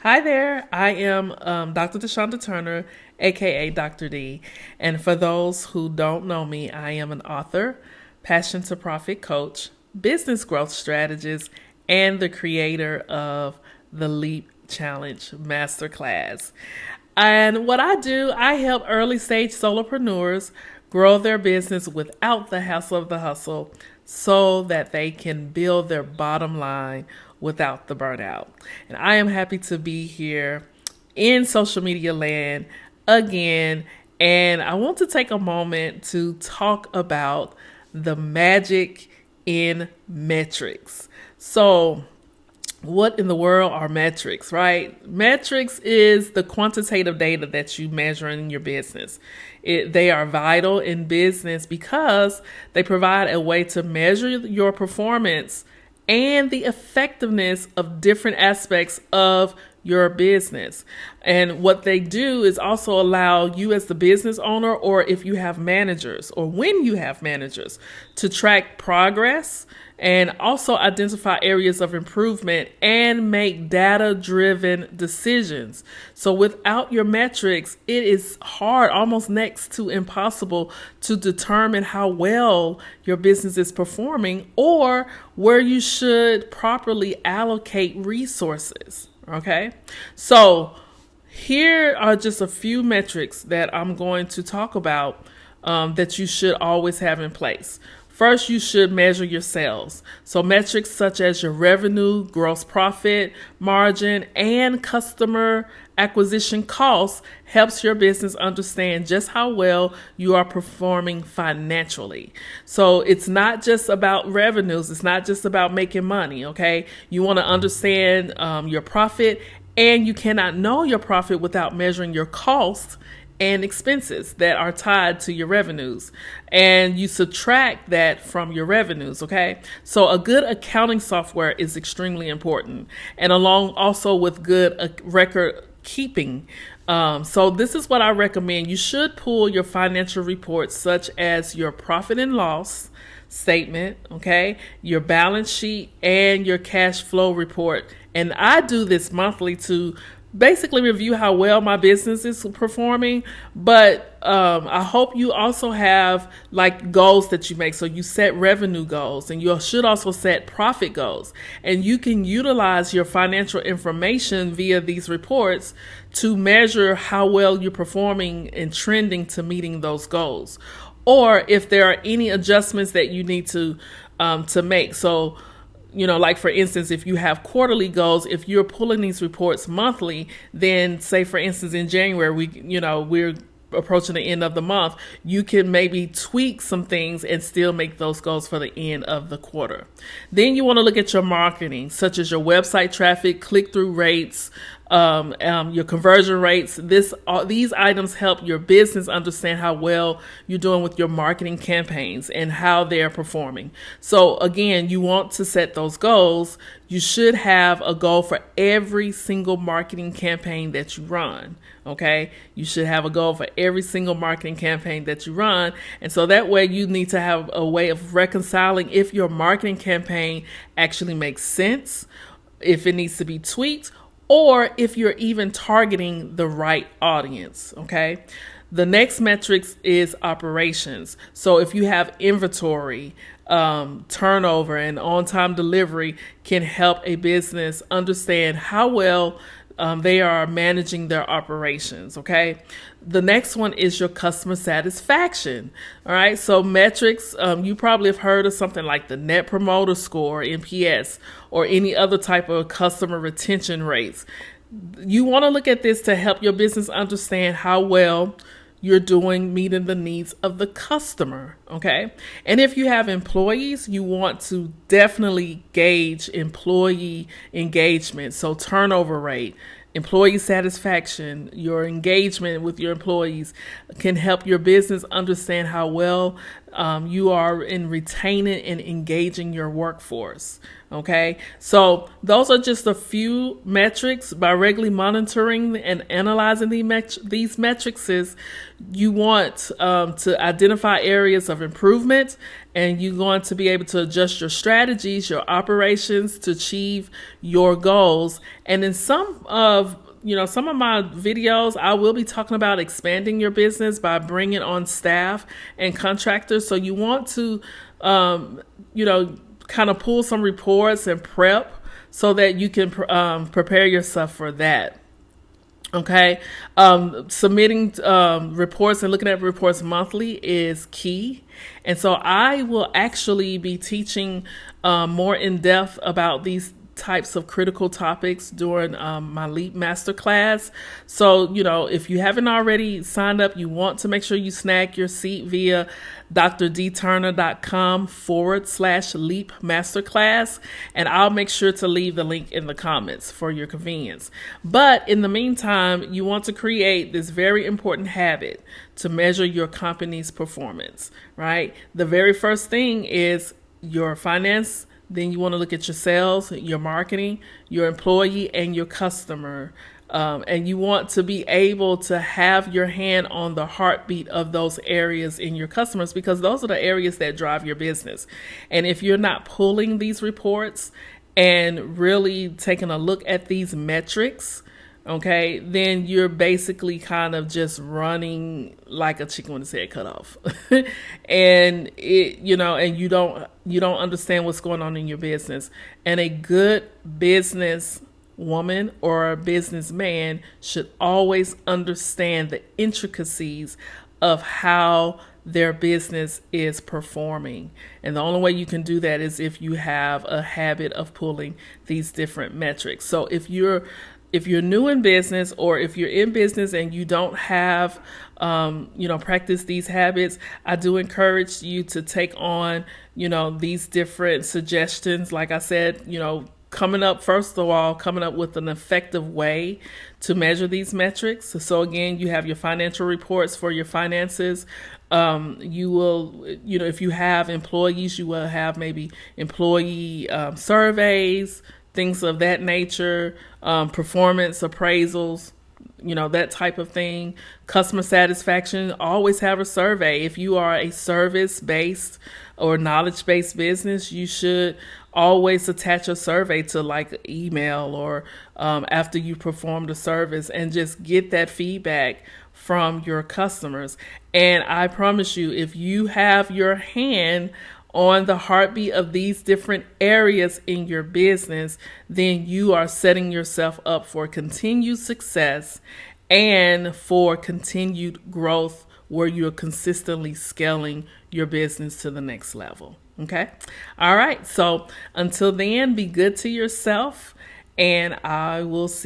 Hi there, I am Dr. Deshonda Turner, aka Dr. D. And for those who don't know me, I am an author, passion to profit coach, business growth strategist, and the creator of the LEAP Challenge Masterclass. And what I do, I help early stage solopreneurs grow their business without the hassle of the hustle so that they can build their bottom line without the burnout. And I am happy to be here in social media land again. And I want to take a moment to talk about the magic in metrics. So, what in the world are metrics, right? Metrics is the quantitative data that you measure in your business. They are vital in business because they provide a way to measure your performance and the effectiveness of different aspects of your business. And what they do is also allow you as the business owner, or if you have managers, or when you have managers, to track progress and also identify areas of improvement and make data-driven decisions. So without your metrics, it is hard, almost next to impossible, to determine how well your business is performing or where you should properly allocate resources. Okay, so here are just a few metrics that I'm going to talk about that you should always have in place. First, you should measure your sales. So metrics such as your revenue, gross profit, margin, and customer acquisition costs helps your business understand just how well you are performing financially. So it's not just about revenues. It's not just about making money, okay? You want to understand your profit, and you cannot know your profit without measuring your costs and expenses that are tied to your revenues, and you subtract that from your revenues. Okay, so a good accounting software is extremely important, and along also with good record keeping. So this is what I recommend. You should pull your financial reports, such as your profit and loss statement, okay, your balance sheet, and your cash flow report. And I do this monthly to basically review how well my business is performing, but I hope you also have like goals that you make. So you set revenue goals, and you should also set profit goals, and you can utilize your financial information via these reports to measure how well you're performing and trending to meeting those goals, or if there are any adjustments that you need to make. So like for instance, if you have quarterly goals, if you're pulling these reports monthly, then say for instance in January, we're approaching the end of the month, you can maybe tweak some things and still make those goals for the end of the quarter. Then you want to look at your marketing, such as your website traffic, click-through rates, your conversion rates. These items help your business understand how well you're doing with your marketing campaigns and how they're performing. So again, you want to set those goals. You should have a goal for every single marketing campaign that you run. Okay, you should have a goal for every single marketing campaign that you run. And so that way you need to have a way of reconciling if your marketing campaign actually makes sense, if it needs to be tweaked, or if you're even targeting the right audience. Okay. The next metrics is operations. So if you have inventory, turnover, and on-time delivery can help a business understand how well they are managing their operations. Okay. The next one is your customer satisfaction. All right. So metrics, you probably have heard of something like the Net Promoter Score, NPS, or any other type of customer retention rates. You want to look at this to help your business understand how well you're doing meeting the needs of the customer. Okay. And if you have employees, you want to definitely gauge employee engagement. So turnover rate, employee satisfaction, your engagement with your employees can help your business understand how well you are in retaining and engaging your workforce. Okay, so those are just a few metrics. By regularly monitoring and analyzing these metrics, you want to identify areas of improvement, and you're going to be able to adjust your strategies, your operations to achieve your goals. And in some of my videos, I will be talking about expanding your business by bringing on staff and contractors. So you want to, kind of pull some reports and prep so that you can prepare yourself for that. Okay. Submitting reports and looking at reports monthly is key. And so I will actually be teaching more in depth about these types of critical topics during my LEAP Masterclass. So, if you haven't already signed up, you want to make sure you snag your seat via drdturner.com/LEAP Masterclass. And I'll make sure to leave the link in the comments for your convenience. But in the meantime, you want to create this very important habit to measure your company's performance, right? The very first thing is your finance. Then you want to look at your sales, your marketing, your employee, and your customer. And you want to be able to have your hand on the heartbeat of those areas in your customers, because those are the areas that drive your business. And if you're not pulling these reports and really taking a look at these metrics, okay, then you're basically kind of just running like a chicken with its head cut off. And and you don't understand what's going on in your business. And a good business woman or a businessman should always understand the intricacies of how their business is performing. And the only way you can do that is if you have a habit of pulling these different metrics. So if you're new in business, or if you're in business and you don't have, practice these habits, I do encourage you to take on, these different suggestions. Like I said, coming up with an effective way to measure these metrics. So again, you have your financial reports for your finances. You will, if you have employees, you will have maybe employee surveys, things of that nature, performance appraisals, that type of thing. Customer satisfaction, always have a survey. If you are a service-based or knowledge-based business, you should always attach a survey to like email or after you perform the service, and just get that feedback from your customers. And I promise you, if you have your hand on the heartbeat of these different areas in your business, then you are setting yourself up for continued success and for continued growth, where you're consistently scaling your business to the next level. Okay. All right. So until then, be good to yourself, and I will see